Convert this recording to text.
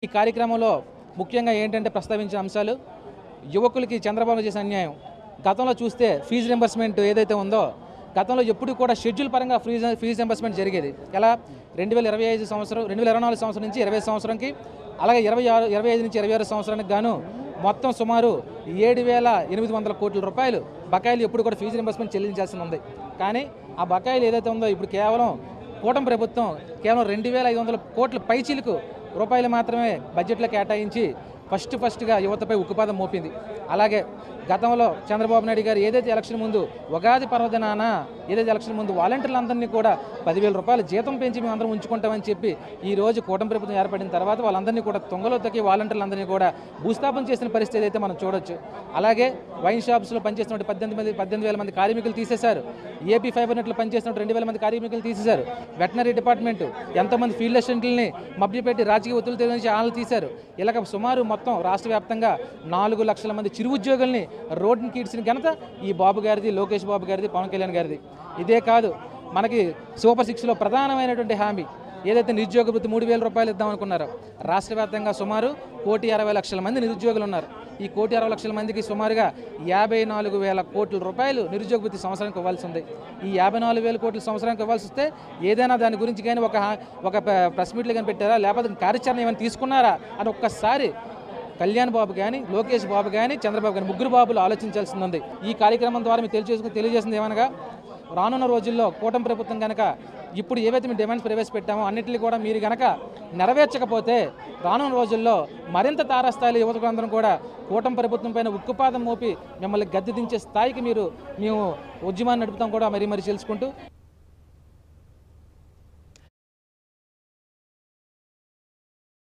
ఈ కార్యక్రమంలో ముఖ్యంగా ఏంటంటే ప్రస్తావించిన అంశాలు యువకులకి చంద్రబాబు చేసిన అన్యాయం. గతంలో చూస్తే ఫీజు రింబర్స్మెంట్ ఏదైతే ఉందో గతంలో ఎప్పుడు కూడా షెడ్యూల్ పరంగా ఫీజు రింబర్స్మెంట్ జరిగేది. ఎలా 2025 సంవత్సరం 2024 సంవత్సరం నుంచి 20 సంవత్సరంకి, అలాగే 25 నుంచి 26 సంవత్సరానికి గాను మొత్తం సుమారు 7,800 కోట్ల రూపాయలు బకాయిలు ఎప్పుడు కూడా ఫీజు రింబర్స్మెంట్ చెల్లించాల్సి ఉంది. కానీ ఆ బకాయిలు ఏదైతే ఉందో ఇప్పుడు కేవలం కూటమి ప్రభుత్వం కేవలం 2,500 కోట్ల పైచీలకు రూపాయలు మాత్రమే బడ్జెట్లో కేటాయించి ఫస్ట్గా యువతపై ఉక్కుపాదం మోపింది. అలాగే గతంలో చంద్రబాబు నాయుడు గారు ఏదైతే ఎలక్షన్ ముందు ఉగాది పర్వదినాన ఏదైతే ఎలక్షన్ ముందు వాలంటీర్లందరినీ కూడా 10,000 రూపాయలు జీతం పెంచి మేము అందరం ఉంచుకుంటామని చెప్పి ఈరోజు కూటమి ప్రభుత్వం ఏర్పడిన తర్వాత వాళ్ళందరినీ కూడా తొంగలో తొక్కి వాలంటీర్లందరినీ కూడా భూస్థాపన చేసిన పరిస్థితి అయితే మనం చూడొచ్చు. అలాగే వైన్ షాప్స్లో పనిచేస్తున్న 18,000 మంది కార్మికులు తీసేశారు. ఏపీ ఫైబర్ నెట్లో పనిచేస్తున్న 2,000 మంది కార్మికులు తీసేశారు. వెటనరీ డిపార్ట్మెంట్ ఎంతోమంది ఫీల్డ్ అసిస్టెంట్లని మభ్యపెట్టి రాజకీయ ఒత్తిడి తెలియజేసి వాళ్ళని తీశారు. ఇలాగ సుమారు మొత్తం రాష్ట్ర వ్యాప్తంగా 4 లక్షల మంది చిరు ఉద్యోగుల్ని రోడ్డుని కీడ్చిన ఘనత ఈ బాబు గారిది, లోకేష్ బాబు గారిది, పవన్ కళ్యాణ్ గారిది. ఇదే కాదు, మనకి సూపర్ 6లో ప్రధానమైనటువంటి హామీ ఏదైతే నిరుద్యోగ వృత్తి 3,000 రూపాయలు ఇద్దామనుకున్నారో రాష్ట్ర వ్యాప్తంగా సుమారు 1,60,00,000 మంది నిరుద్యోగులు ఉన్నారు. ఈ 1,60,00,000 మందికి సుమారుగా 54,000 కోట్ల రూపాయలు నిరుద్యోగ వృత్తి సంవత్సరానికి ఇవ్వాల్సి ఉంది. ఈ 54,000 కోట్ల సంవత్సరానికి ఇవ్వాల్సి వస్తే ఏదైనా దాని గురించి కానీ ఒక ప్రెస్ మీట్లు కానీ పెట్టారా, లేకపోతే కార్యాచరణ ఏమైనా తీసుకున్నారా అని ఒక్కసారి కళ్యాణ్ బాబు కానీ, లోకేష్ బాబు కానీ, చంద్రబాబు కానీ ముగ్గురు బాబులు ఆలోచించాల్సి ఉంది. ఈ కార్యక్రమం ద్వారా మీకు తెలియజేసింది ఏమనగా రానున్న రోజుల్లో కూటమి ప్రభుత్వం కనుక ఇప్పుడు ఏవైతే మేము డిమాండ్స్ ప్రవేశపెట్టామో అన్నింటినీ కూడా మీరు కనుక నెరవేర్చకపోతే రానున్న రోజుల్లో మరింత తారాస్థాయిలో యువతలందరం కూడా కూటమి ప్రభుత్వం పైన ఉక్కుపాదం మోపి మిమ్మల్ని గద్దె దించే స్థాయికి మేము ఉద్యమాన్ని నడుపుతాం కూడా మరీ తెలుసుకుంటూ